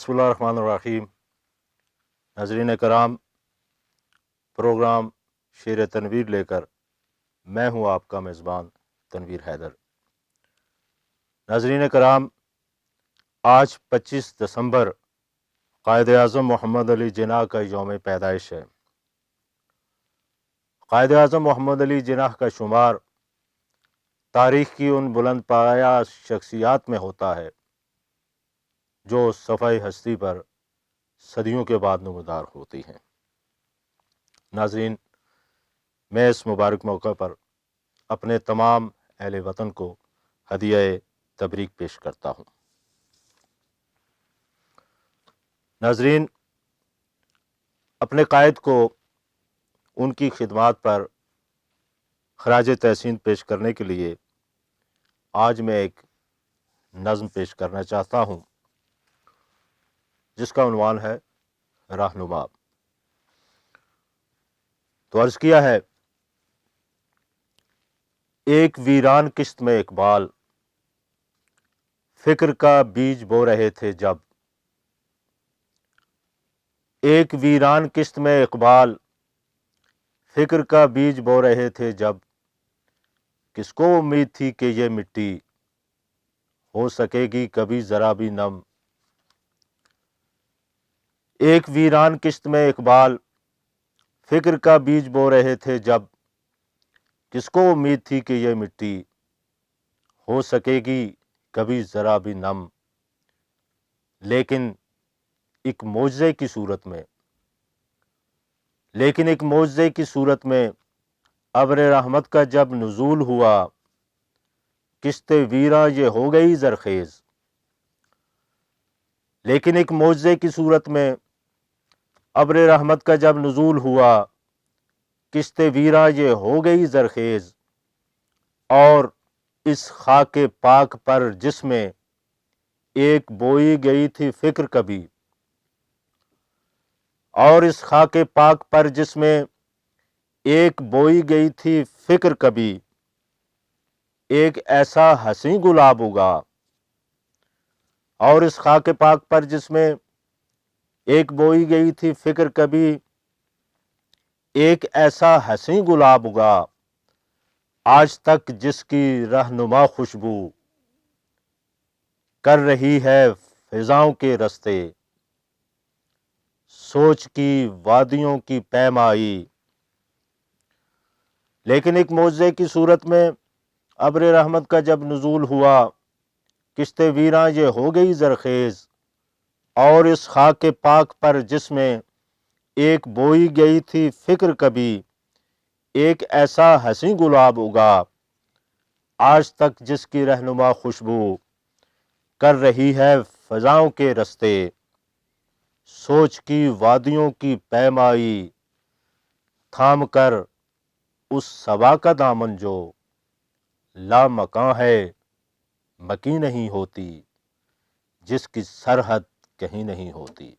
بسم اللہ الرحمن الرحیم۔ ناظرین کرام، پروگرام شیر تنویر لے کر میں ہوں آپ کا میزبان تنویر حیدر۔ ناظرین کرام، آج 25 دسمبر قائد اعظم محمد علی جناح کا یوم پیدائش ہے۔ قائد اعظم محمد علی جناح کا شمار تاریخ کی ان بلند پایہ شخصیات میں ہوتا ہے جو صفحہ ہستی پر صدیوں کے بعد نمودار ہوتی ہیں۔ ناظرین، میں اس مبارک موقع پر اپنے تمام اہل وطن کو ہدیہ تبریک پیش کرتا ہوں۔ ناظرین، اپنے قائد کو ان کی خدمات پر خراج تحسین پیش کرنے کے لیے آج میں ایک نظم پیش کرنا چاہتا ہوں جس کا عنوان ہے رہنما۔ تو عرض کیا ہے: ایک ویران کشت میں اقبال فکر کا بیج بو رہے تھے جب، ایک ویران کشت میں اقبال فکر کا بیج بو رہے تھے جب، کس کو امید تھی کہ یہ مٹی ہو سکے گی کبھی ذرا بھی نم۔ ایک ویران کشت میں اقبال فکر کا بیج بو رہے تھے جب، کس کو امید تھی کہ یہ مٹی ہو سکے گی کبھی ذرا بھی نم۔ لیکن ایک معجزے کی صورت میں ابر رحمت کا جب نزول ہوا، کشت ویراں یہ ہو گئی زرخیز۔ لیکن ایک معجزے کی صورت میں ابر رحمت کا جب نزول ہوا، کشت ویراں یہ ہو گئی زرخیز۔ اور اس خاک پاک پر جس میں ایک بوئی گئی تھی فکر کبھی، اور اس خاک پاک پر جس میں ایک بوئی گئی تھی فکر کبھی، ایک ایسا حسین گلاب اگا۔ اور اس خاک پاک پر جس میں ایک بوئی گئی تھی فکر کبھی، ایک ایسا حسین گلاب اگا، آج تک جس کی رہنما خوشبو کر رہی ہے فضاؤں کے رستے، سوچ کی وادیوں کی پیمائی۔ لیکن ایک معجزے کی صورت میں ابر رحمت کا جب نزول ہوا، کشت ویراں یہ ہو گئی زرخیز۔ اور اس خاک پاک پر جس میں ایک بوئی گئی تھی فکر کبھی، ایک ایسا حسین گلاب اگا، آج تک جس کی رہنما خوشبو کر رہی ہے فضاؤں کے رستے، سوچ کی وادیوں کی پیمائی۔ تھام کر اس صبا کا دامن جو لامکاں ہے، مکی نہیں ہوتی، جس کی سرحد کہیں نہیں ہوتی۔